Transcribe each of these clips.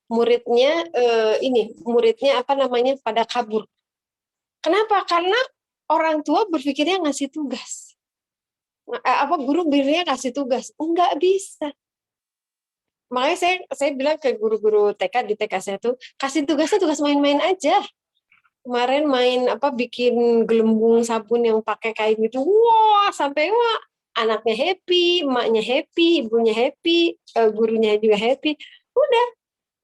muridnya apa namanya pada kabur. Kenapa? Karena orang tua berpikirnya ngasih tugas. Guru bilang kasih tugas, enggak bisa. Makanya saya bilang ke guru-guru TK di TK saya tuh, kasih tugasnya tugas main-main aja. Kemarin main bikin gelembung sabun yang pakai kain gitu, wah sampai wah anaknya happy, emaknya happy, ibunya happy, gurunya juga happy. Udah,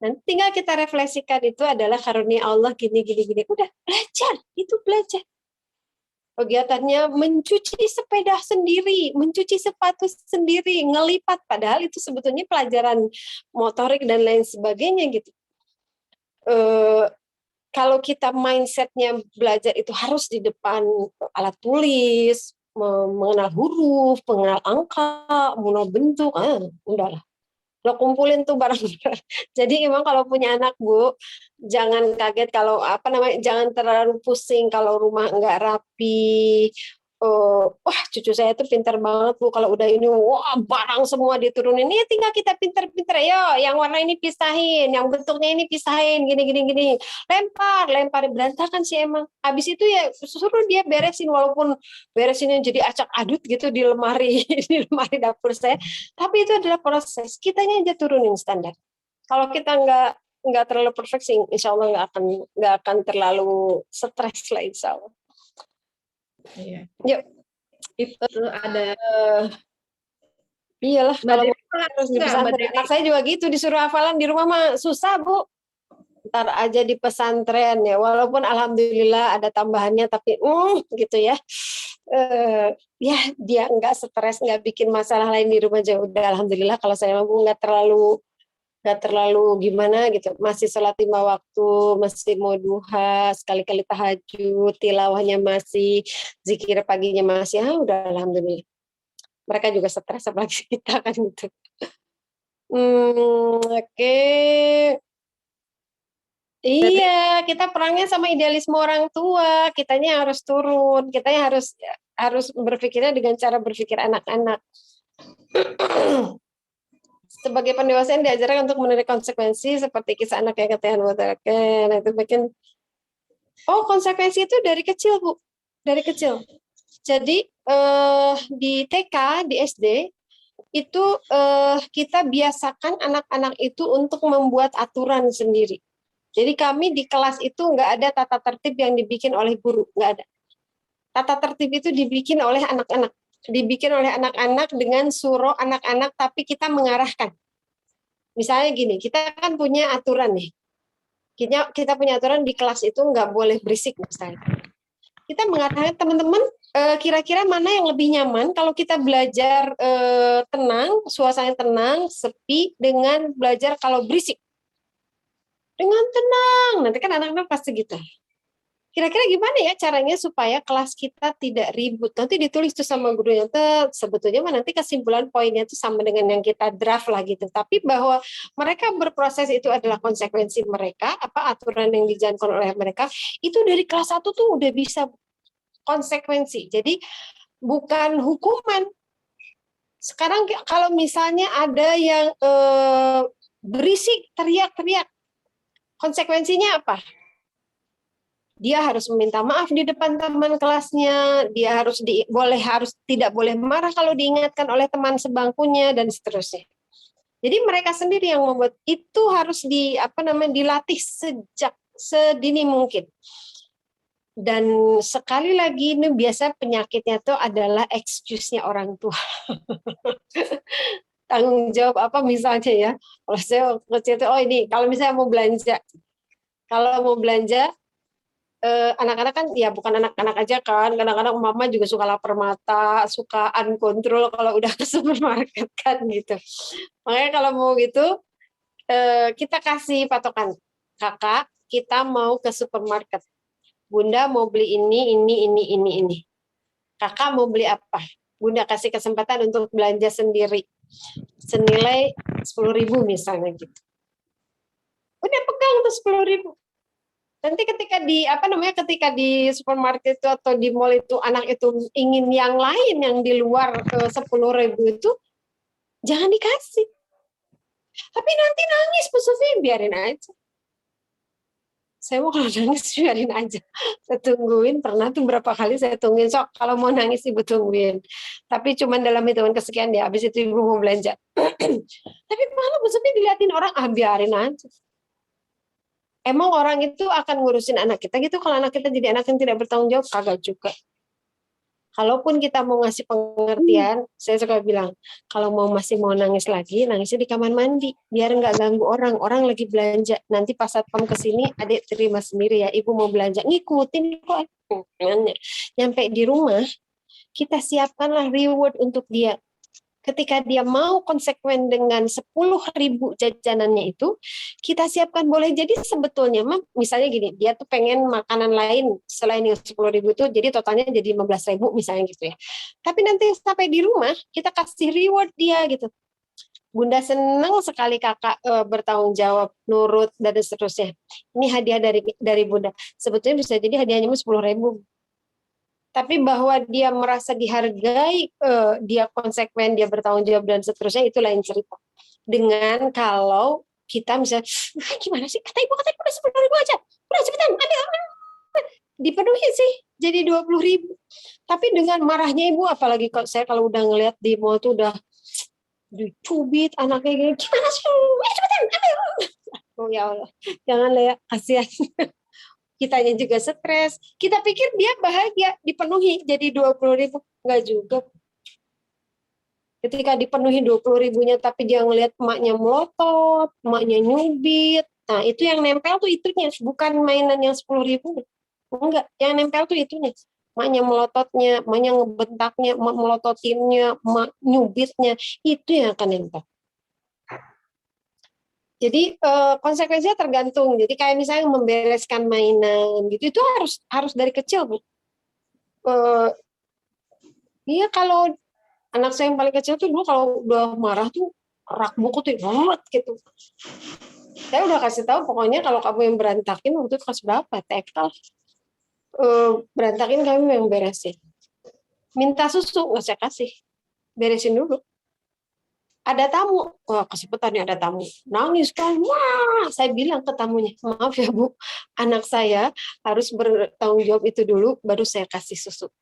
nanti tinggal kita refleksikan itu adalah karunia Allah gini gini gini. Udah belajar, itu belajar. Kegiatannya mencuci sepeda sendiri, mencuci sepatu sendiri, ngelipat, padahal itu sebetulnya pelajaran motorik dan lain sebagainya gitu. Kalau kita mindsetnya belajar itu harus di depan alat tulis, mengenal huruf, mengenal angka, mengenal bentuk, udahlah. Lo kumpulin tuh barang-barang. Jadi emang kalau punya anak Bu, jangan kaget kalau jangan terlalu pusing kalau rumah nggak rapi. Wah cucu saya tuh pintar banget Bu, kalau udah ini wah barang semua diturunin, ini tinggal kita pintar-pintar ya, yang warna ini pisahin, yang bentuknya ini pisahin, gini, lempar berantakan sih emang. Habis itu ya suruh dia beresin, walaupun beresinnya jadi acak adut gitu di lemari di lemari dapur saya, tapi itu adalah proses, kitanya aja turunin standar. Kalau kita nggak terlalu perfect sih, insya Allah nggak akan terlalu stres lah insya Allah. Iya. Yuk. Itu ada. Iyalah, kalau harus di pesantren. Anak saya juga gitu, disuruh hafalan di rumah mah susah Bu. Ntar aja di pesantren ya, walaupun alhamdulillah ada tambahannya, tapi gitu ya. Ya dia nggak stres, nggak bikin masalah lain di rumah aja udah alhamdulillah. Kalau saya mampu nggak terlalu gimana gitu, masih sholat 5 waktu, masih mau duha, sekali-kali tahajud, tilawahnya masih, zikir paginya masih, udah alhamdulillah. Mereka juga stres apalagi kita kan gitu. Oke. Iya, kita perangnya sama idealisme orang tua, kitanya harus turun, kitanya harus berpikirnya dengan cara berpikir anak-anak. Sebagai pendewasa yang diajarkan untuk menerima konsekuensi seperti kisah anak yang ketahuan mengatakan, nah itu bikin konsekuensi itu dari kecil Bu, dari kecil. Jadi di TK, di SD itu kita biasakan anak-anak itu untuk membuat aturan sendiri. Jadi kami di kelas itu nggak ada tata tertib yang dibikin oleh guru, nggak ada. Tata tertib itu dibikin oleh anak-anak, dengan suruh anak-anak, tapi kita mengarahkan. Misalnya gini, kita kan punya aturan nih. Kita punya aturan di kelas itu nggak boleh berisik misalnya. Kita mengatakan teman-teman, kira-kira mana yang lebih nyaman kalau kita belajar tenang, suasana tenang, sepi, dengan belajar kalau berisik. Dengan tenang, nanti kan anak-anak pasti gitu. Kira-kira gimana ya caranya supaya kelas kita tidak ribut? Nanti ditulis tuh sama gurunya, sebetulnya nanti kesimpulan poinnya itu sama dengan yang kita draft lah gitu. Tapi bahwa mereka berproses itu adalah konsekuensi mereka, aturan yang dijalankan oleh mereka, itu dari kelas 1 tuh udah bisa konsekuensi. Jadi bukan hukuman. Sekarang kalau misalnya ada yang berisik, teriak-teriak, konsekuensinya apa? Dia harus meminta maaf di depan teman kelasnya, dia harus tidak boleh marah kalau diingatkan oleh teman sebangkunya, dan seterusnya. Jadi mereka sendiri yang membuat itu, harus dilatih sejak sedini mungkin. Dan sekali lagi ini biasa penyakitnya itu adalah excuse-nya orang tua. Tanggung jawab misalnya ya. Kalau saya waktu itu, ini kalau misalnya mau belanja. Kalau mau belanja, anak-anak kan ya bukan anak-anak aja kan, kadang-kadang mama juga suka lapar mata, suka uncontrol kalau udah ke supermarket kan gitu. Makanya kalau mau gitu, kita kasih patokan, kakak kita mau ke supermarket, bunda mau beli ini. Kakak mau beli apa? Bunda kasih kesempatan untuk belanja sendiri senilai 10.000 misalnya gitu. Udah pegang tuh 10.000. Nanti ketika di supermarket itu atau di mall itu anak itu ingin yang lain yang di luar 10.000 itu, jangan dikasih. Tapi nanti nangis Bu Sufi, biarin aja. Saya mau kalau nangis biarin aja. Saya tungguin, pernah tuh berapa kali saya tungguin. Sok kalau mau nangis ibu tungguin. Tapi cuman dalam hitungan kesekian dia, habis itu ibu mau belanja. Tapi malah Bu Sufi diliatin orang, biarin aja. Emang orang itu akan ngurusin anak kita gitu, kalau anak kita jadi anak yang tidak bertanggung jawab, kagak juga. Kalaupun kita mau ngasih pengertian, saya suka bilang, kalau masih mau nangis lagi, nangisnya di kamar mandi, biar nggak ganggu orang. Orang lagi belanja, nanti pas satpam kesini, adik terima sendiri ya, ibu mau belanja, ngikutin kok. Nyampe di rumah, kita siapkanlah reward untuk dia. Ketika dia mau konsekuen dengan 10.000 jajanannya itu, kita siapkan boleh jadi sebetulnya, misalnya gini, dia tuh pengen makanan lain selain yang 10.000 itu, jadi totalnya jadi 15.000 misalnya gitu ya. Tapi nanti sampai di rumah, kita kasih reward dia gitu. Bunda senang sekali kakak bertanggung jawab, nurut, dan seterusnya. Ini hadiah dari Bunda. Sebetulnya bisa jadi hadiahnya 10.000. Tapi bahwa dia merasa dihargai, dia konsekuen, dia bertanggung jawab dan seterusnya, itu lain cerita. Dengan kalau kita misalnya, gimana sih, kata ibu udah 10.000 aja, udah cepetan, ambil, dipenuhi sih, jadi 20.000. Tapi dengan marahnya ibu, apalagi saya kalau udah ngelihat di mall tuh udah dicubit anaknya gini, gimana sih, cepetan, ambil. Oh ya Allah, janganlah ya, kasihan. Kitanya juga stres. Kita pikir dia bahagia, dipenuhi jadi 20.000. Enggak juga. Ketika dipenuhi 20.000-nya, tapi dia ngelihat emaknya melotot, emaknya nyubit. Nah, itu yang nempel tuh itunya, bukan mainan yang 10.000. Enggak, yang nempel tuh itunya. Emaknya melototnya, emaknya ngebentaknya, emak melototinnya, emak nyubitnya. Itu yang akan nempel. Jadi konsekuensinya tergantung. Jadi kayak misalnya membereskan mainan gitu, itu harus dari kecil, Bu. Iya, kalau anak saya yang paling kecil tuh dulu kalau udah marah tuh rak buku tuh banget gitu. Saya udah kasih tahu pokoknya kalau kamu yang berantakin waktu itu kelas berapa? TK. Berantakin kamu yang beresin. Minta susu nggak saya kasih, beresin dulu. Ada tamu, wah kesepetan nih ada tamu, nangis kan, wah saya bilang ke tamunya, maaf ya Bu, anak saya harus bertanggung jawab itu dulu, baru saya kasih susu.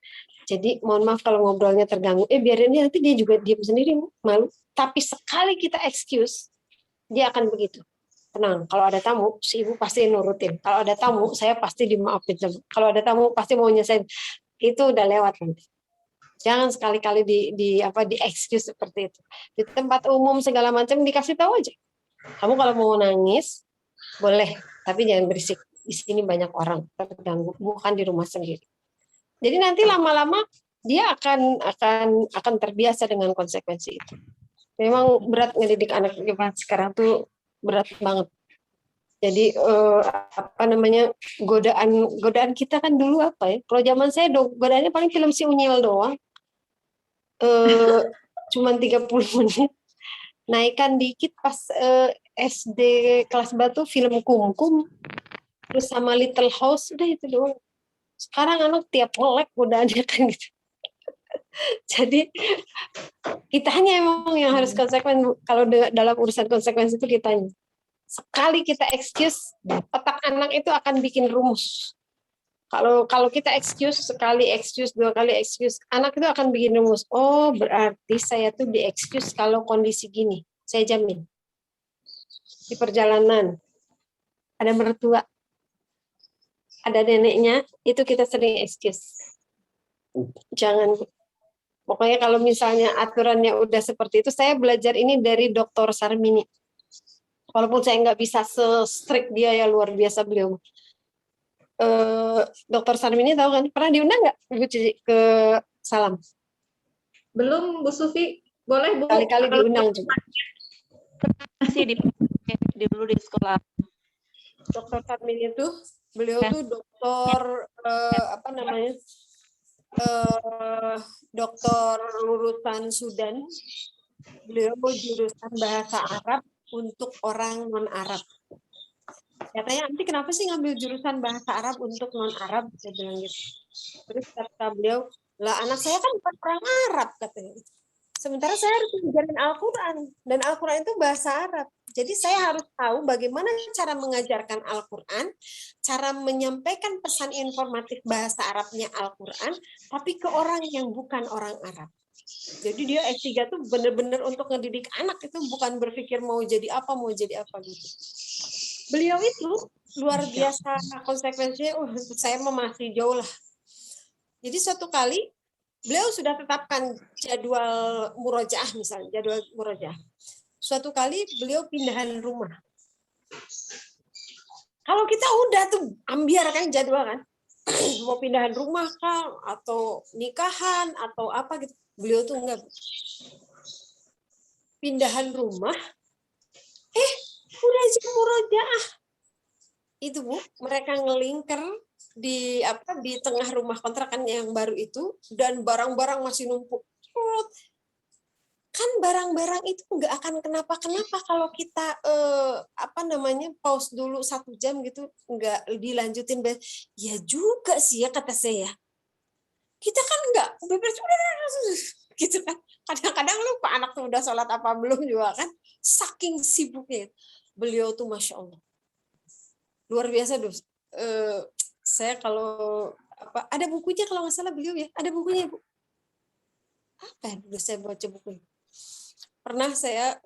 Jadi mohon maaf kalau ngobrolnya terganggu, biarin dia, nanti dia juga diam sendiri, malu. Tapi sekali kita excuse, dia akan begitu. Tenang, kalau ada tamu, si ibu pasti nurutin. Kalau ada tamu, saya pasti dimaafin. Kalau ada tamu, pasti mau nyesain. Itu udah lewat nanti. Jangan sekali-kali di excuse seperti itu. Di tempat umum segala macam dikasih tahu aja. Kamu kalau mau nangis boleh, tapi jangan berisik. Di sini banyak orang terganggu, bukan di rumah sendiri. Jadi nanti lama-lama dia akan terbiasa dengan konsekuensi itu. Memang berat ngedidik anak sekarang tuh berat banget. Jadi godaan kita kan dulu apa ya? Kalau zaman saya godaannya paling film si Unyil doang. Cuman 30 menit, naikkan dikit pas SD kelas batu film Kumkum, terus sama Little House, udah itu doang. Sekarang anak tiap melek godaannya kan gitu. Jadi kitanya emang yang harus konsekuen. Kalau dalam urusan konsekuensi itu kitanya. Sekali kita excuse, otak anak itu akan bikin rumus. Kalau kita excuse, sekali excuse, 2 kali excuse, anak itu akan bikin rumus. Oh, berarti saya tuh di-excuse kalau kondisi gini. Saya jamin. Di perjalanan, ada mertua, ada neneknya, itu kita sering excuse. Jangan. Pokoknya kalau misalnya aturannya udah seperti itu, saya belajar ini dari Dr. Sarmini. Walaupun saya nggak bisa se-strict dia ya, luar biasa beliau. Dr. Sarmini tahu kan? Pernah diundang nggak Ibu Cici ke Salam? Belum, Bu Sufi. Boleh, Bu. Kali-kali diundang juga. Masih dulu di sekolah. Dr. Sarmini itu, beliau tuh dokter dokter lulusan Sudan. Beliau jurusan bahasa Arab untuk orang non-Arab. Katanya, nanti kenapa sih ngambil jurusan bahasa Arab untuk non-Arab? Saya bilang gitu. Terus kata beliau, lah anak saya kan bukan orang Arab katanya. Sementara saya harus mengajarin Al-Quran. Dan Al-Quran itu bahasa Arab. Jadi saya harus tahu bagaimana cara mengajarkan Al-Quran, cara menyampaikan pesan informatif bahasa Arabnya Al-Quran, tapi ke orang yang bukan orang Arab. Jadi dia S3 tuh benar-benar untuk ngedidik anak, itu bukan berpikir mau jadi apa gitu. Beliau itu luar biasa konsekuensinya, saya masih jauh lah. Jadi suatu kali beliau sudah tetapkan jadwal murojaah misalnya, jadwal murojaah. Suatu kali beliau pindahan rumah. Kalau kita udah tuh ambiar kan jadwal kan, mau pindahan rumah kah, atau nikahan, atau apa gitu. Beliau tuh enggak. Pindahan rumah, udah jam murojaah. Itu Bu, mereka ngelingker di tengah rumah kontrakan yang baru itu, dan barang-barang masih numpuk. Kan barang-barang itu nggak akan kenapa-kenapa kalau kita pause dulu 1 jam gitu, nggak dilanjutin. Ya juga sih ya, kata saya. Kita kan nggak gitu kan. Kadang-kadang lupa anak tuh udah sholat apa belum juga kan. Saking sibuknya. Beliau tuh Masya Allah. Luar biasa, Dus. Saya kalau ada bukunya kalau nggak salah beliau ya. Ada bukunya, Bu. Apa yang udah saya baca bukunya? Pernah saya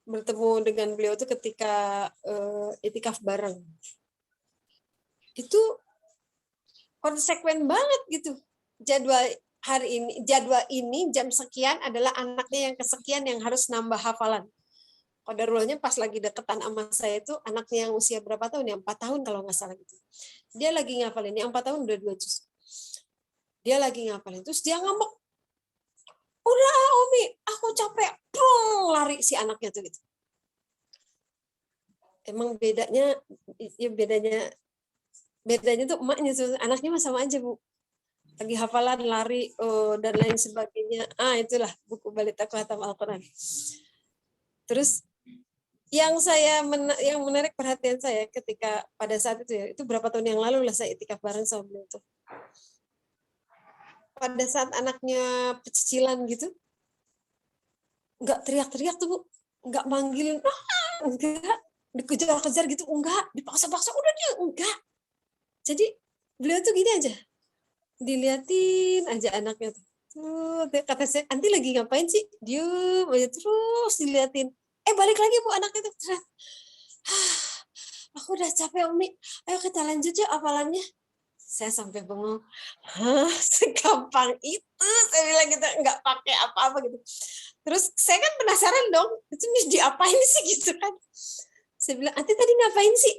bertemu dengan beliau itu ketika itikaf bareng. Itu konsekuen banget gitu. Jadwal ini jam sekian adalah anaknya yang kesekian yang harus nambah hafalan. Qadarulnya pas lagi deketan sama saya itu anaknya yang usia berapa tahun ya? 4 tahun kalau nggak salah gitu. Dia lagi ngafalin, yang 4 tahun udah 2 juz. Dia lagi ngafalin, terus dia ngambek. Udah Umi, aku capek. Lari si anaknya tuh gitu. Emang bedanya tuh emaknya tuh, anaknya mah sama aja Bu. Lagi hafalan, lari dan lain sebagainya. Itulah buku Balita Khatam Al-Quran. Terus yang menarik perhatian saya ketika pada saat itu ya, itu berapa tahun yang lalu lah saya itikaf bareng sama beliau tuh. Pada saat anaknya pecicilan gitu, nggak teriak-teriak tuh Bu, nggak manggilin, enggak, dikejar-kejar gitu, enggak, dipaksa-paksa, udah dia enggak. Jadi beliau tuh gini aja, diliatin aja anaknya tuh. Kata saya, nanti lagi ngapain sih? Diem aja terus diliatin. Balik lagi Bu anaknya tuh. Aku udah capek Umi, ayo kita lanjut yuk hafalannya. Saya sampai bengong, segampang itu, saya bilang gitu, nggak pakai apa-apa gitu. Terus saya kan penasaran dong, itu diapain sih gitu kan. Saya bilang, nanti tadi ngapain sih?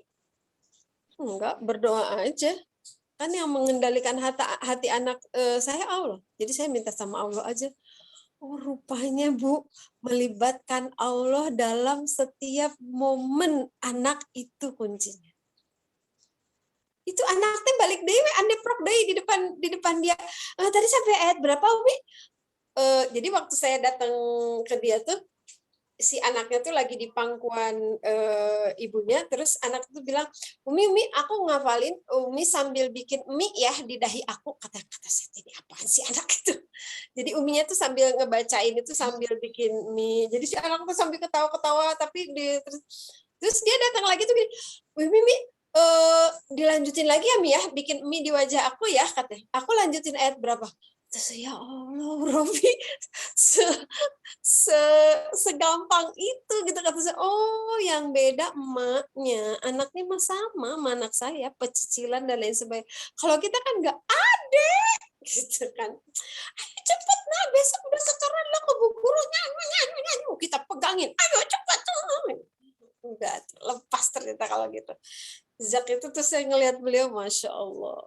Enggak, berdoa aja. Kan yang mengendalikan hati anak saya Allah. Jadi saya minta sama Allah aja. Oh rupanya Bu, melibatkan Allah dalam setiap momen anak itu kuncinya. Itu anaknya balik dewe, ande prok dewe di depan dia. Tadi sampai ayat berapa Umi? Jadi waktu saya datang ke dia tuh, si anaknya tuh lagi di pangkuan ibunya, terus anak itu bilang, Umi, aku ngafalin, Umi sambil bikin mie ya di dahi aku. Kata saya, ini apaan sih anak itu? Jadi Uminya tuh sambil ngebacain itu sambil bikin mie. Jadi si anak tuh sambil ketawa-ketawa, tapi terus dia datang lagi tuh gini, Umi, dilanjutin lagi ya Mi ya, bikin mie di wajah aku ya, katanya. Aku lanjutin ayat berapa? Terus ya Allah, Robi, segampang itu gitu, kata saya. Oh, yang beda emaknya, anaknya mah sama sama anak saya, pecicilan dan lain sebagainya. Kalau kita kan nggak ada gitu kan. Ayo cepet nah, besok udah setoran lo ke bu guru, nyanyi, kita pegangin. Ayo cepet tuh. Enggak, lepas ternyata kalau gitu. Sejak itu tuh saya ngelihat beliau, Masya Allah.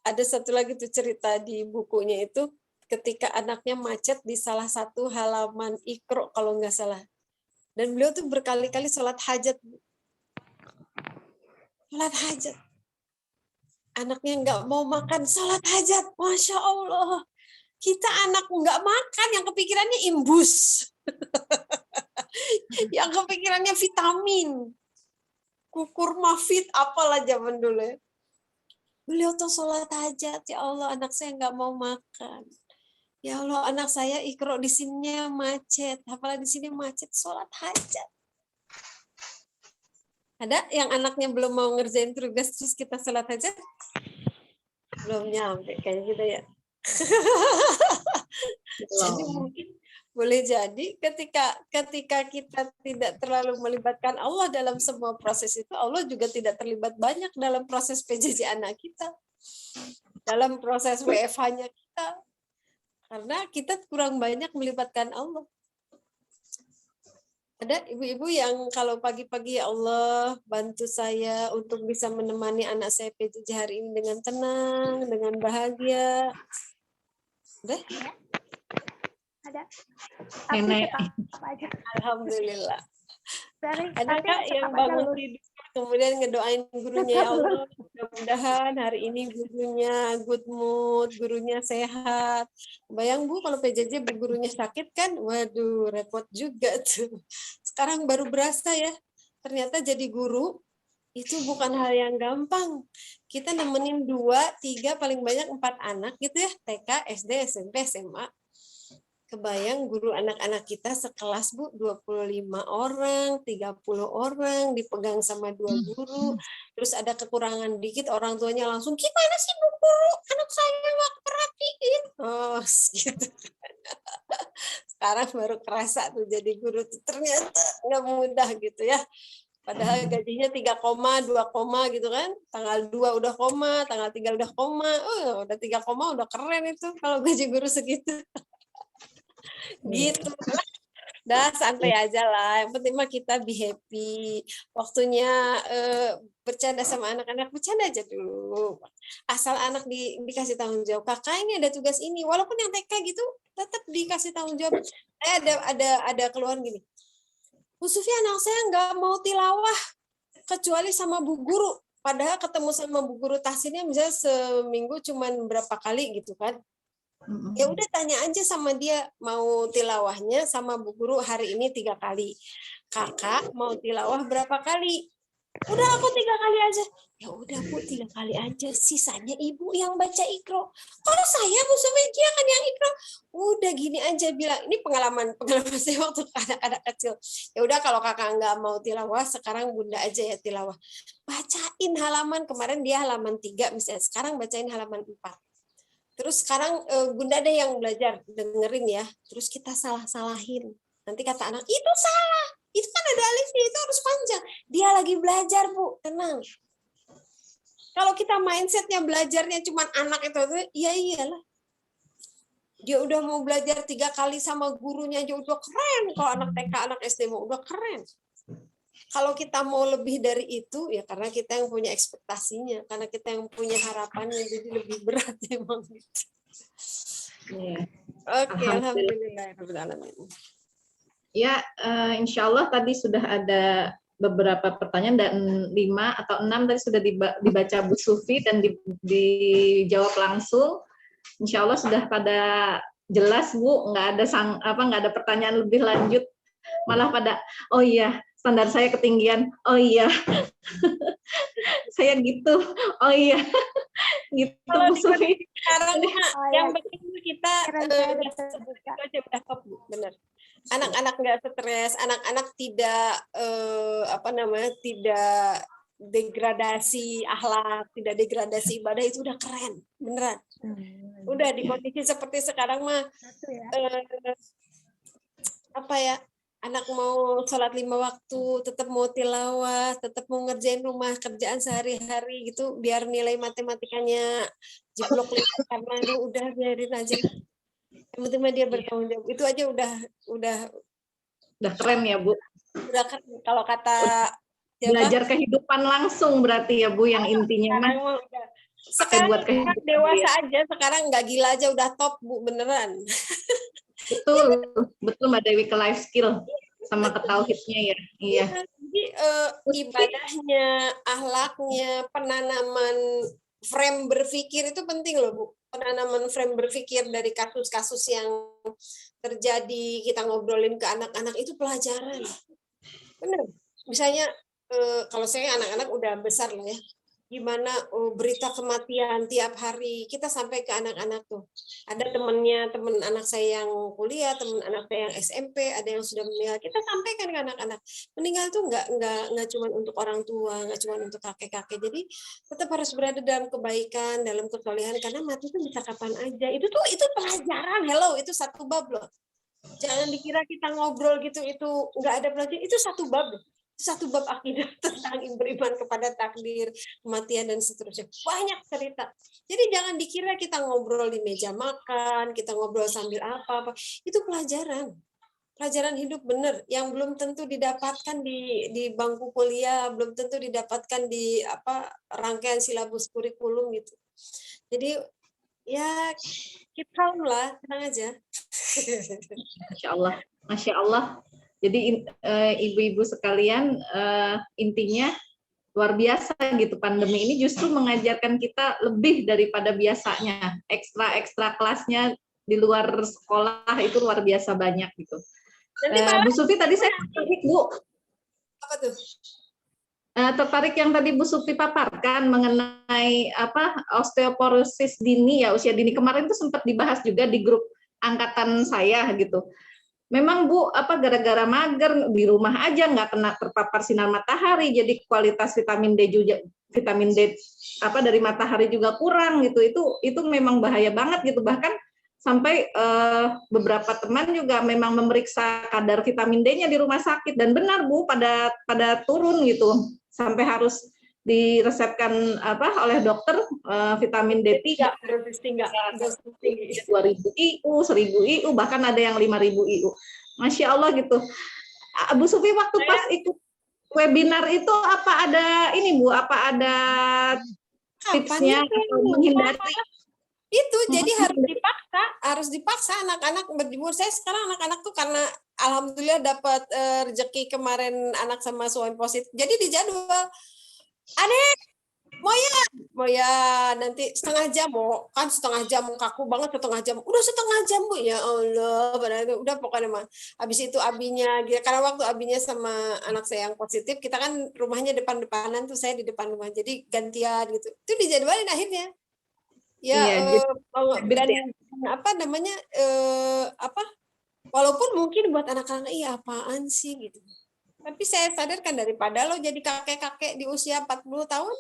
Ada satu lagi tuh cerita di bukunya itu, ketika anaknya macet di salah satu halaman Iqra kalau nggak salah. Dan beliau tuh berkali-kali sholat hajat. Sholat hajat. Anaknya nggak mau makan, sholat hajat. Masya Allah. Kita anak nggak makan, yang kepikirannya imbus. Yang kepikirannya vitamin. Kukur mafit, apalah zaman dulu ya. Beliau tuh sholat hajat, ya Allah, anak saya nggak mau makan. Ya Allah, anak saya Iqra di sininya macet, apalagi di sini macet sholat hajat. Ada yang anaknya belum mau ngerjain tugas terus kita sholat hajat? Belum nyampe kayak gitu ya. Jadi mungkin boleh jadi ketika kita tidak terlalu melibatkan Allah dalam semua proses itu, Allah juga tidak terlibat banyak dalam proses PJJ anak kita, dalam proses WFH-nya kita, karena kita kurang banyak melibatkan Allah. Ada ibu-ibu yang kalau pagi-pagi, ya Allah bantu saya untuk bisa menemani anak saya PJJ hari ini dengan tenang, dengan bahagia. Udah? Ada. Aku Nenek. cakap aja. Alhamdulillah. Dari Ada nanti Kak yang cakap aja bangun loh. tidur kemudian ngedoain gurunya, ya Allah mudah-mudahan hari ini gurunya good mood, gurunya sehat. Bayang Bu kalau PJJ gurunya sakit kan, waduh repot juga tuh. Sekarang baru berasa ya, ternyata jadi guru itu bukan hal yang gampang. Kita nemenin 2, 3, paling banyak 4 anak gitu ya, TK, SD, SMP, SMA. Kebayang guru anak-anak kita sekelas Bu, 25 orang, 30 orang, dipegang sama 2 guru, terus ada kekurangan dikit, orang tuanya langsung, gimana sih Bu Guru, anak saya nggak perhatiin. Oh, gitu. Sekarang baru kerasa tuh jadi guru tuh, ternyata nggak mudah gitu ya. Padahal gajinya 3 koma, 2 koma gitu kan. Tanggal 2 udah koma, tanggal 3 udah koma. Oh, udah 3 koma udah keren itu kalau gaji guru segitu. Gitu. Dah santai aja lah. Yang penting mah kita be happy. Waktunya bercanda sama anak-anak, bercanda aja dulu. Asal anak dikasih tanggung jawab. Kakak ini ada tugas ini. Walaupun yang TK gitu tetap dikasih tanggung jawab. Ada keluhan gini. Bu Sufi, anak saya nggak mau tilawah kecuali sama bu guru. Padahal ketemu sama bu guru tahsinnya misalnya seminggu cuman berapa kali gitu kan. Ya udah tanya aja sama dia mau tilawahnya sama bu guru hari ini 3 kali. Kakak mau tilawah berapa kali? Udah aku 3 kali aja. Ya udah Bu 3 kali aja. Sisanya ibu yang baca Iqra. Kalau saya Bu Sufi dia kan yang Iqra. Udah gini aja bilang. Ini pengalaman saya waktu anak-anak kecil. Ya udah kalau kakak nggak mau tilawah sekarang bunda aja ya tilawah. Bacain halaman kemarin dia halaman 3 misalnya. Sekarang bacain halaman 4. Terus sekarang bunda ada yang belajar dengerin ya. Terus kita salah-salahin. Nanti kata anak, itu salah. Itu kan ada alifnya, itu harus panjang. Dia lagi belajar, Bu. Tenang. Kalau kita mindsetnya belajarnya cuma anak itu, ya iyalah. Dia udah mau belajar 3 kali sama gurunya aja udah keren. Kalau anak TK, anak SD mau udah keren. Kalau kita mau lebih dari itu, ya karena kita yang punya ekspektasinya, karena kita yang punya harapannya, jadi lebih berat emang gitu. Oke, alhamdulillah. Ya, insya Allah tadi sudah ada beberapa pertanyaan dan 5 atau 6 tadi sudah dibaca Bu Sufi dan dijawab langsung. Insya Allah sudah pada jelas Bu, nggak ada pertanyaan lebih lanjut, malah pada oh iya standar saya ketinggian, oh iya saya gitu, oh iya gitu Bu Sufi. Sekarang yang penting kita Keren benar. Anak-anak nggak stres, anak-anak tidak tidak degradasi akhlak, tidak degradasi ibadah, itu udah keren, beneran. Udah di kondisi seperti sekarang mah anak mau sholat 5 waktu, tetap mau tilawah, tetap mau ngerjain rumah kerjaan sehari-hari gitu, biar nilai matematikanya jeblok 5 karena dia udah biarin aja. Yang penting dia bertanggung jawab. Itu aja udah keren ya Bu. Udah keren. Kalau kata belajar kehidupan langsung berarti ya Bu yang intinya mah. Sekarang buat dewasa aja, sekarang nggak gila aja udah top Bu, beneran. Betul Mbak Dewi, ke life skill sama ke tauhidnya ya. Iya. Jadi ibadahnya, akhlaknya, penanaman frame berpikir itu penting loh Bu. Penanaman frame berpikir dari kasus-kasus yang terjadi, kita ngobrolin ke anak-anak itu pelajaran. Benar. Misalnya kalau saya anak-anak udah besar lah ya. gimana berita kematian tiap hari kita sampai ke anak-anak tuh. Ada teman anak saya yang kuliah, teman anak saya yang SMP, ada yang sudah meninggal. Kita sampaikan ke anak-anak. Meninggal tuh nggak cuma untuk orang tua, nggak cuma untuk kakek-kakek. Jadi tetap harus berada dalam kebaikan, dalam kesolehan, karena mati itu bisa kapan aja. Itu pelajaran. Hello, itu satu bab loh. Jangan dikira kita ngobrol gitu itu nggak ada pelajaran. Itu satu bab loh. Satu bab akidah tentang beriman kepada takdir, kematian, dan seterusnya. Banyak cerita. Jadi jangan dikira kita ngobrol di meja makan, kita ngobrol sambil apa-apa. Itu pelajaran. Pelajaran hidup benar yang belum tentu didapatkan di bangku kuliah, belum tentu didapatkan di rangkaian silabus kurikulum gitu. Jadi ya keep calm lah, tenang aja. Masya Allah. Jadi ibu-ibu sekalian, intinya luar biasa gitu, pandemi ini justru mengajarkan kita lebih daripada biasanya. Ekstra kelasnya di luar sekolah itu luar biasa banyak gitu. Bu Sufi tadi saya tertarik, Bu. Apa tuh? Tertarik yang tadi Bu Sufi paparkan mengenai osteoporosis dini ya, usia dini. Kemarin itu sempat dibahas juga di grup angkatan saya gitu. Memang Bu, gara-gara mager di rumah aja, nggak kena terpapar sinar matahari, jadi kualitas vitamin D dari matahari juga kurang gitu. Itu memang bahaya banget gitu. Bahkan sampai beberapa teman juga memang memeriksa kadar vitamin D-nya di rumah sakit, dan benar Bu, pada turun gitu, sampai harus diresepkan oleh dokter vitamin D3 dosis tinggi. 2000 IU, 1000 IU, bahkan ada yang 5000 IU. Masya Allah gitu. Bu Sufi waktu pas ikut webinar itu apa ada ini Bu, apa ada tipsnya menghindari itu? Jadi harus dipaksa anak-anak berjemur. Saya sekarang anak-anak tuh karena alhamdulillah dapat rezeki kemarin, anak sama suami positif, jadi dijadwal, Adek mau ya nanti setengah jam, setengah jam kaku banget, setengah jam udah setengah jam Bu, ya Allah, udah pokoknya mah. Habis itu abinya, karena waktu abinya sama anak saya yang positif, kita kan rumahnya depan-depanan tuh, saya di depan rumah, jadi gantian gitu. Itu dijadwalin akhirnya. Ya, dan walaupun mungkin buat anak-anak iya apaan sih gitu. Tapi saya sadarkan, daripada lo jadi kakek-kakek di usia 40 tahun.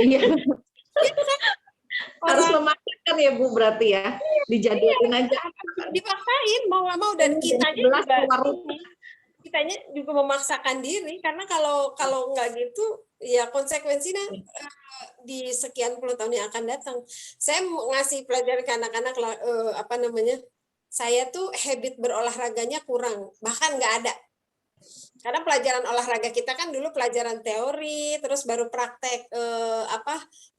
Iya. Harus memaksakan ya Bu, berarti ya. Dijadwalin aja. Dipaksain mau nggak mau, dan kitanya juga memaksakan diri, karena kalau nggak gitu ya konsekuensinya di sekian puluh tahun yang akan datang. Saya ngasih pelajaran ke anak-anak saya tuh habit berolahraganya kurang, bahkan nggak ada. Karena pelajaran olahraga kita kan dulu pelajaran teori, terus baru praktek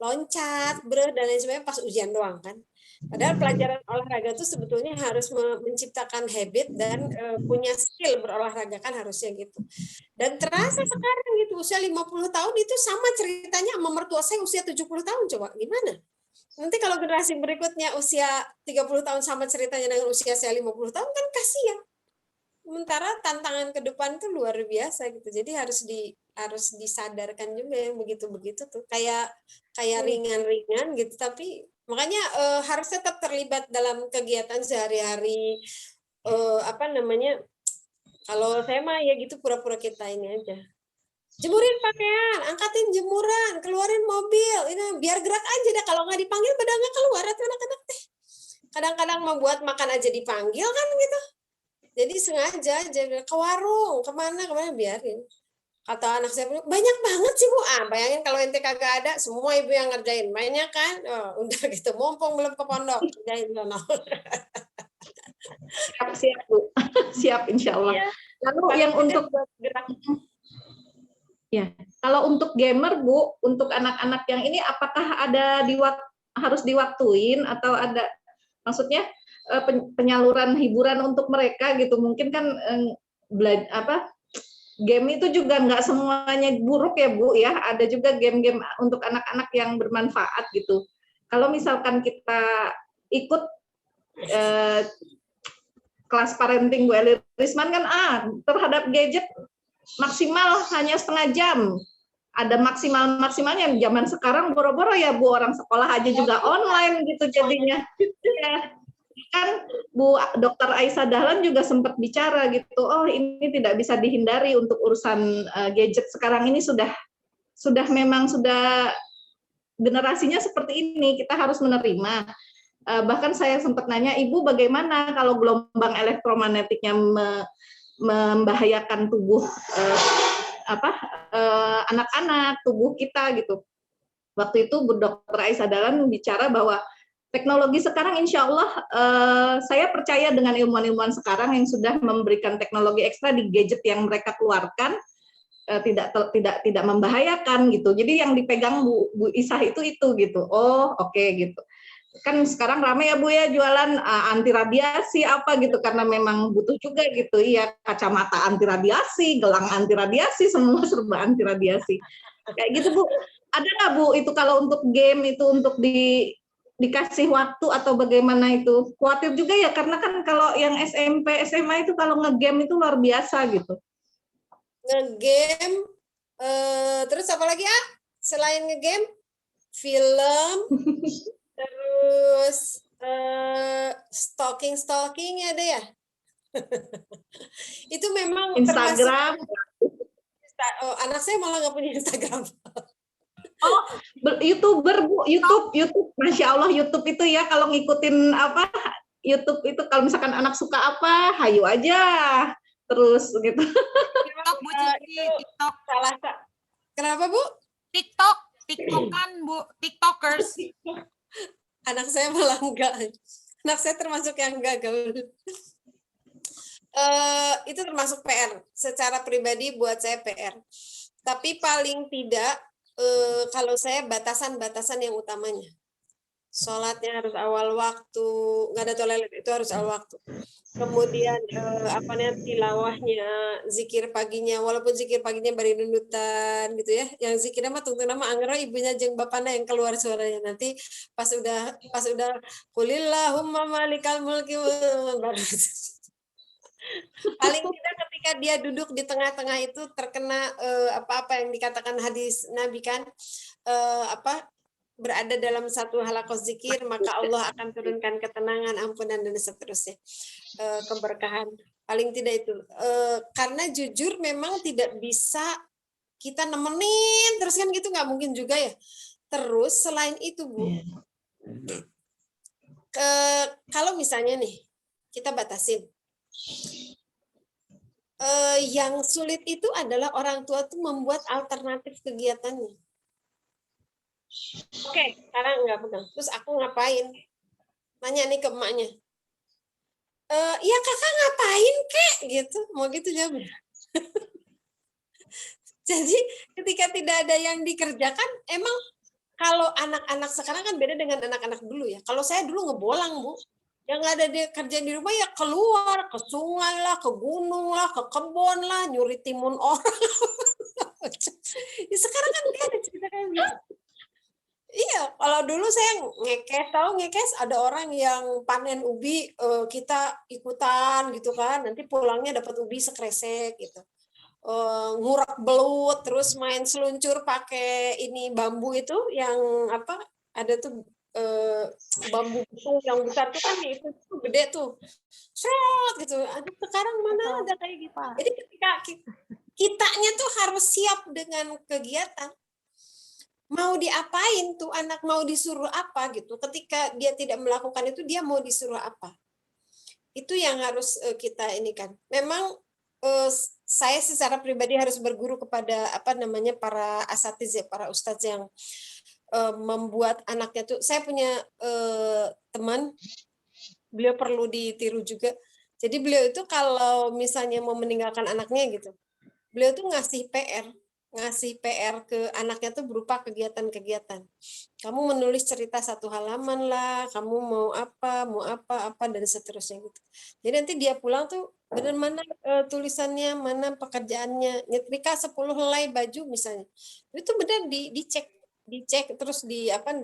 loncat, dan lain sebagainya pas ujian doang kan. Padahal pelajaran olahraga itu sebetulnya harus menciptakan habit dan punya skill berolahraga kan, harusnya gitu. Dan terasa sekarang gitu, usia 50 tahun itu sama ceritanya sama mertua saya usia 70 tahun, coba gimana? Nanti kalau generasi berikutnya usia 30 tahun sama ceritanya dengan usia saya 50 tahun kan kasihan. Sementara tantangan ke depan tuh luar biasa gitu. Jadi harus disadarkan juga yang begitu-begitu tuh. Kayak ringan-ringan gitu, tapi makanya harus tetap terlibat dalam kegiatan sehari-hari. Kalau saya mah ya gitu, pura-pura kita ini aja. Jemurin pakaian, angkatin jemuran, keluarin mobil, ini biar gerak aja dah. Kalau nggak dipanggil pada nggak keluar tuh anak-anak teh. Kadang-kadang membuat makan aja dipanggil kan gitu. Jadi sengaja aja ke warung, kemana biarin. Kata anak saya, banyak banget sih Bu. Bayangin kalau ente kagak ada, semua ibu yang ngerjain. Banyak kan? Udah gitu, mumpung belum ke pondok, kerjain sono. Siap Bu. Siap insya Allah. Ya. Lalu yang untuk gerak. Ya, kalau untuk gamer Bu, untuk anak-anak yang ini apakah ada harus diwaktuin atau ada maksudnya penyaluran hiburan untuk mereka gitu? Mungkin kan game itu juga nggak semuanya buruk ya Bu ya, ada juga game-game untuk anak-anak yang bermanfaat gitu. Kalau misalkan kita ikut kelas parenting Bu Eli Risman kan terhadap gadget maksimal hanya setengah jam ada maksimalnya. Zaman sekarang boro-boro ya Bu, orang sekolah aja juga online gitu jadinya. Ya. Kan Bu Dr. Aisyah Dahlan juga sempat bicara gitu, oh ini tidak bisa dihindari untuk urusan gadget sekarang ini sudah generasinya seperti ini, kita harus menerima. Bahkan saya sempat nanya, Ibu bagaimana kalau gelombang elektromagnetiknya membahayakan tubuh anak-anak, tubuh kita gitu. Waktu itu Bu Dr. Aisyah Dahlan bicara bahwa teknologi sekarang insya Allah saya percaya dengan ilmuwan-ilmuwan sekarang yang sudah memberikan teknologi ekstra di gadget yang mereka keluarkan tidak membahayakan gitu. Jadi yang dipegang Bu Isah itu gitu. Oh oke, gitu. Kan sekarang ramai ya Bu ya jualan anti radiasi apa gitu karena memang butuh juga gitu. Iya, kacamata anti radiasi, gelang anti radiasi, semua serba anti radiasi. Kayak gitu Bu. Ada nggak Bu itu kalau untuk game itu untuk dikasih waktu atau bagaimana itu? Khawatir juga ya karena kan kalau yang SMP, SMA itu kalau ngegame itu luar biasa gitu. Ngegame, terus apa lagi selain ngegame? Film, terus stalking ada ya? Itu memang Instagram. Anak saya malah nggak punya Instagram. Oh, YouTuber Bu, YouTube, Masya Allah YouTube itu ya kalau ngikutin YouTube itu kalau misalkan anak suka apa, hayu aja terus gitu. TikTok Bu Cici, TikTok. Kenapa Bu? TikTokan Bu, TikTokers. Anak saya malah enggak. Anak saya termasuk yang enggak gaul. Itu termasuk PR. Secara pribadi buat saya PR. Tapi paling tidak kalau saya batasan-batasan yang utamanya. Sholatnya harus awal waktu, nggak ada toilet itu harus awal waktu. Kemudian tilawahnya, zikir paginya, walaupun zikir paginya bari dundutan gitu ya. Yang zikirnya mah tunggu nama anggere ibunya jeung bapana yang keluar suaranya. Nanti pas udah qulillahumma malikal mulki baru. Paling tidak ketika dia duduk di tengah-tengah itu terkena apa-apa yang dikatakan hadis Nabi kan berada dalam satu halaqah zikir, maka Allah akan turunkan ketenangan, ampunan dan seterusnya, keberkahan. Paling tidak itu karena jujur memang tidak bisa kita nemenin terus kan gitu, nggak mungkin juga ya. Terus selain itu Bu, kalau misalnya nih kita batasin, yang sulit itu adalah orang tua tuh membuat alternatif kegiatannya. Oke, sekarang nggak pegang. Terus aku ngapain? Nanya nih ke emaknya. Ya kakak ngapain kek? Gitu. Mau gitu jawabnya. Jadi ketika tidak ada yang dikerjakan, emang kalau anak-anak sekarang kan beda dengan anak-anak dulu ya. Kalau saya dulu ngebolang Bu. Yang nggak ada dia kerjaan di rumah ya keluar, ke sungai lah, ke gunung lah, ke kebun lah, nyuri timun orang. Ya, sekarang kan dia ada cerita kayak gitu. Iya, kalau dulu saya ngekes, ada orang yang panen ubi, kita ikutan gitu kan, nanti pulangnya dapat ubi sekresek gitu. Ngurak belut, terus main seluncur pakai ini bambu itu yang ada tuh bambu yang besar tuh kan itu gede tuh, seret gitu. Aduh, sekarang mana ada kayak gitu. Jadi ketika kitanya tuh harus siap dengan kegiatan. Mau diapain tuh anak, mau disuruh apa gitu. Ketika dia tidak melakukan itu, dia mau disuruh apa. Itu yang harus kita ini kan. Memang saya secara pribadi harus berguru kepada para asatiz ya, para ustadz yang membuat anaknya tuh. Saya punya teman, beliau perlu ditiru juga. Jadi beliau itu kalau misalnya mau meninggalkan anaknya gitu, beliau tuh ngasih PR ke anaknya tuh berupa kegiatan-kegiatan. Kamu menulis cerita 1 halaman lah, kamu mau apa dan seterusnya gitu. Jadi nanti dia pulang tuh benar mana tulisannya, mana pekerjaannya, nyetrika 10 helai baju misalnya. Itu benar dicek terus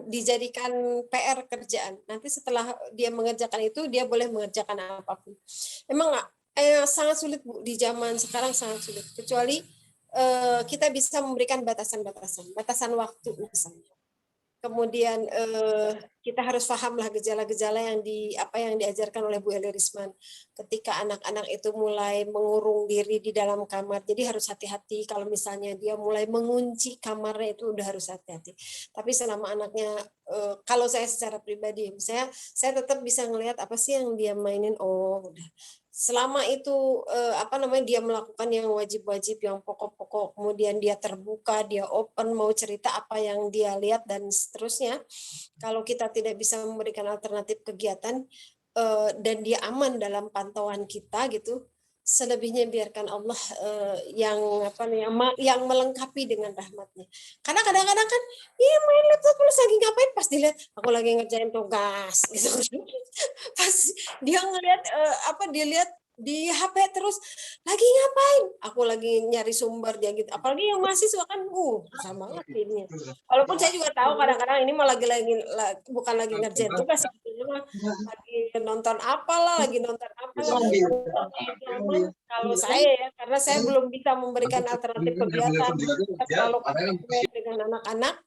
dijadikan PR kerjaan. Nanti setelah dia mengerjakan itu, dia boleh mengerjakan apapun. Emang sangat sulit Bu, di zaman sekarang sangat sulit. Kecuali kita bisa memberikan batasan waktu misalnya. Kemudian kita harus pahamlah gejala-gejala yang diajarkan oleh Bu Eli Risman. Ketika anak-anak itu mulai mengurung diri di dalam kamar, jadi harus hati-hati kalau misalnya dia mulai mengunci kamarnya, itu udah harus hati-hati. Tapi selama anaknya, kalau saya secara pribadi, saya tetap bisa ngelihat apa sih yang dia mainin. Oh, udah. Selama itu dia melakukan yang wajib-wajib, yang pokok-pokok, kemudian dia terbuka, dia open, mau cerita apa yang dia lihat dan seterusnya. Kalau kita tidak bisa memberikan alternatif kegiatan dan dia aman dalam pantauan kita gitu, selebihnya biarkan Allah yang melengkapi dengan rahmatnya. Karena kadang-kadang kan dia main laptop terus lagi ngapain, pas dilihat aku lagi ngerjain tugas gitu. Pas dia ngelihat dia lihat di HP terus lagi ngapain, aku lagi nyari sumber dia gitu. Apalagi yang mahasiswa kan sama banget ini. Walaupun saya juga tahu kadang-kadang ini malah bukan lagi ngerjain tugas, lagi nonton apalah. Kalau saya ya, karena saya belum bisa memberikan alternatif kegiatan, terlalu dengan anak-anak,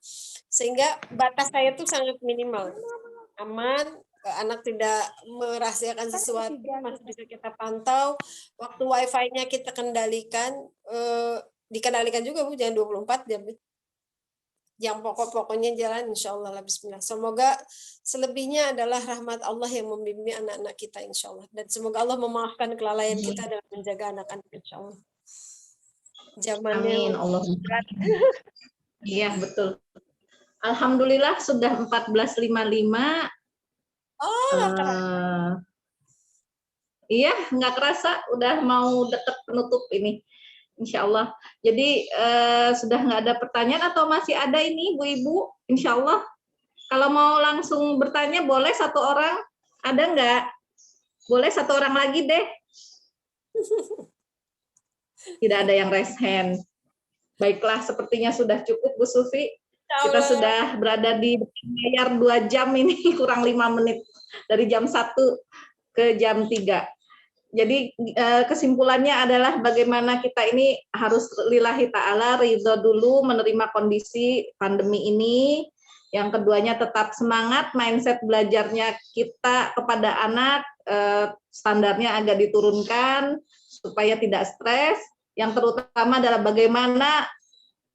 sehingga batas saya itu sangat minimal, aman. Anak tidak merahasiakan sesuatu, masih bisa kita pantau. Waktu wifi-nya kita kendalikan, dikendalikan juga Bu, jangan 24 jam. Yang pokok-pokoknya jalan, insya Allah lah, bismillah. Semoga selebihnya adalah rahmat Allah yang membimbing anak-anak kita, insya Allah. Dan semoga Allah memaafkan kelalaian kita dalam menjaga anak-anak, insya Allah. Amin, Allah. Iya, betul. Alhamdulillah sudah 14.55. Iya, nggak kerasa udah mau deket penutup ini, insya Allah. Jadi sudah nggak ada pertanyaan atau masih ada ini Bu-ibu? Insya Allah. Kalau mau langsung bertanya boleh satu orang, ada nggak? Boleh satu orang lagi deh. Tidak ada yang raise hand. Baiklah, sepertinya sudah cukup Bu Sufi. Kita sudah berada di layar 2 jam ini, kurang 5 menit. Dari jam 1 ke jam 3. Jadi kesimpulannya adalah bagaimana kita ini harus lillahi ta'ala, ridho dulu menerima kondisi pandemi ini. Yang keduanya tetap semangat, mindset belajarnya kita kepada anak, standarnya agak diturunkan supaya tidak stres. Yang terutama adalah bagaimana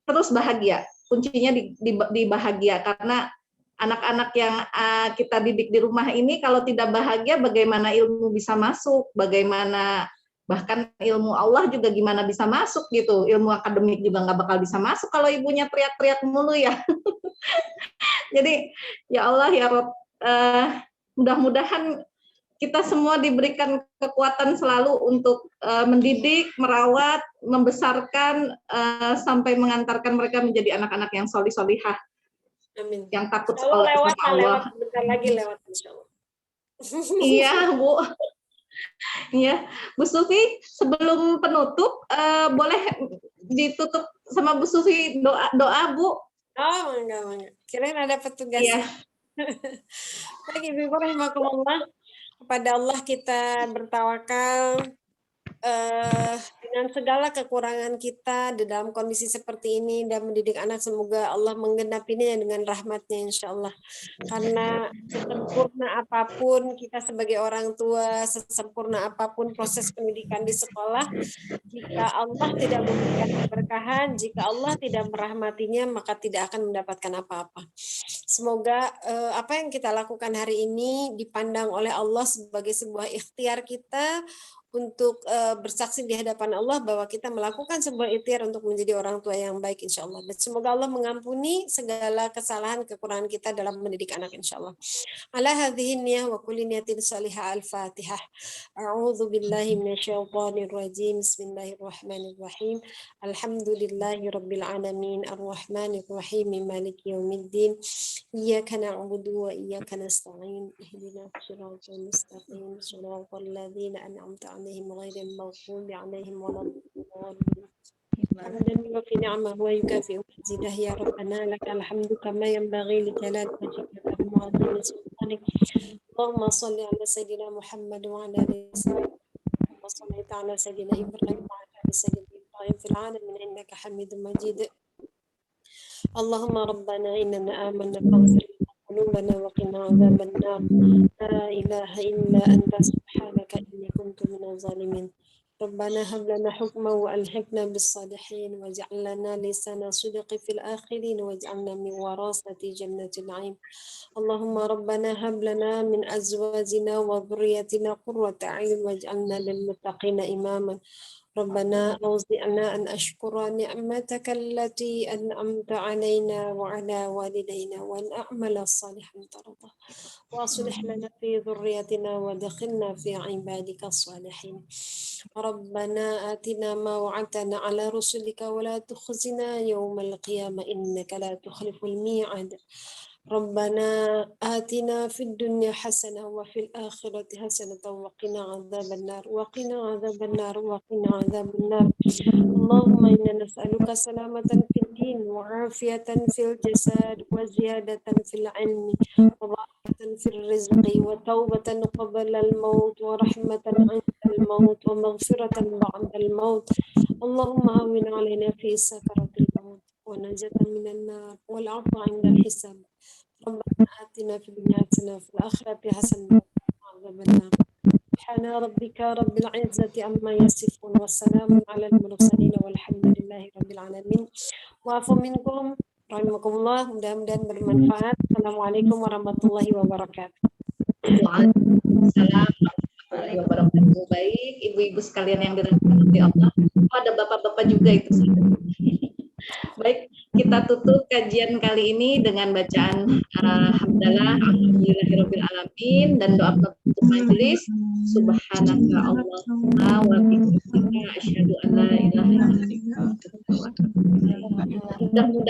terus bahagia. Kuncinya di bahagia, karena anak-anak yang kita didik di rumah ini kalau tidak bahagia, bagaimana ilmu bisa masuk, bagaimana bahkan ilmu Allah juga gimana bisa masuk gitu, ilmu akademik juga nggak bakal bisa masuk kalau ibunya teriak-teriak mulu ya. Jadi ya Allah ya Rob, mudah-mudahan kita semua diberikan kekuatan selalu untuk mendidik, merawat, membesarkan, sampai mengantarkan mereka menjadi anak-anak yang solih-solihah. Amin. Yang takut sama Allah. Bentar lagi lewat, insya Allah. Iya, Bu. Iya, Bu Sufi, sebelum penutup, boleh ditutup sama Bu Sufi doa, Bu? Oh, enggak. Kirain ada petugas. Iya. Lagi Bismillahirrahmanirrahim. Kepada Allah kita bertawakal, dengan segala kekurangan kita di dalam kondisi seperti ini dan mendidik anak, semoga Allah menggenapinya dengan rahmatnya insya Allah. Karena sesempurna apapun kita sebagai orang tua, sesempurna apapun proses pendidikan di sekolah, jika Allah tidak memberikan keberkahan, jika Allah tidak merahmatinya, maka tidak akan mendapatkan apa-apa. Semoga apa yang kita lakukan hari ini dipandang oleh Allah sebagai sebuah ikhtiar kita untuk bersaksi di hadapan Allah bahwa kita melakukan sebuah ikhtiar untuk menjadi orang tua yang baik insya Allah. Dan semoga Allah mengampuni segala kesalahan kekurangan kita dalam mendidik anak insya Allah. Ala hadhihi niyah wa kulli niyatin salihah al-fatihah. A'udzu billahi minasyaitonir rajim. Bismillahirrahmanirrahim. Alhamdulillahi rabbil alamin arrahmanir rahim maliki yaumiddin. Iyyaka na'budu wa iyyaka nasta'in. Ihdinas siratal mustaqim. Shiratal ladzina an'amta 'alaihim ghairil maghdubi 'alaihim waladdallin. Hamdan yuwaffi ni'amahu wa yukafi'u mazidah ya rabbana lakal hamdu kama yanbaghi li jalali wajhika wa 'azimi sultanik. Allahumma shalli 'ala sayyidina Muhammad wa 'ala ali sayyidina Muhammad wa salli 'ala sayyidina Ibrahim wa 'ala ali sayyidina Ibrahim في العالمين إنك حميد مجيد. اللهم ربنا إننا آمنا فاغفر لنا ذنوبنا وقنا عذاب النار. لا إله إلا أنت سبحانك إني كنت من الظالمين. ربنا هب لنا حكما وألحقنا بالصالحين واجعل لنا لسان صدق في الآخرين واجعلنا من ورثة جنة النعيم. اللهم ربنا هب لنا من أزواجنا وذريتنا قرة أعين واجعلنا للمتقين إماما. ربنا أوزعنا أن أشكر نعمتك التي أنعمت علينا وعلى والدينا وأن أعمل صالحا ترضى وأصلح لنا في ذريتنا وادخلنا في عبادك الصالحين. ربنا آتنا ما وعدتنا على رسلك ولا تخزنا يوم القيامة إنك لا تخلف الميعاد. ربنا آتنا في الدنيا حسنة وفي الآخرة حسنة وقنا عذاب النار وقنا عذاب النار وقنا عذاب النار. اللهم إنا نسألك سلامة في الدين وعافية في الجسد وزيادة في العلم وبركة في الرزق وتوبة قبل الموت ورحمة عند الموت ومغفرة بعد الموت. اللهم هون علينا في سكرة الموت ونجاة من النار والعفو عند الحساب. ربنا آتنا في الدنيا حسنة وفي الآخرة حسنة وقنا عذاب النار. سبحان ربك رب العزة عما يصفون والسلام على المرسلين والحمد لله رب العالمين. وعفو منكم رحمكم الله. Mudah-mudahan bermanfaat. Assalamualaikum warahmatullahi wabarakatuh. Waalaikumsalam warahmatullahi wabarakatuh. Baik, ibu-ibu sekalian yang dirahmati Allah. Oh, ada bapak-bapak juga itu. Baik, kita tutup kajian kali ini dengan bacaan hamdalah alhamdulillahirabbil alamin dan doa penutup majelis. Subhanaka Allahumma wa bihamdika asyhadu an la ilaha illa anta astaghfiruka wa atubu ilaik.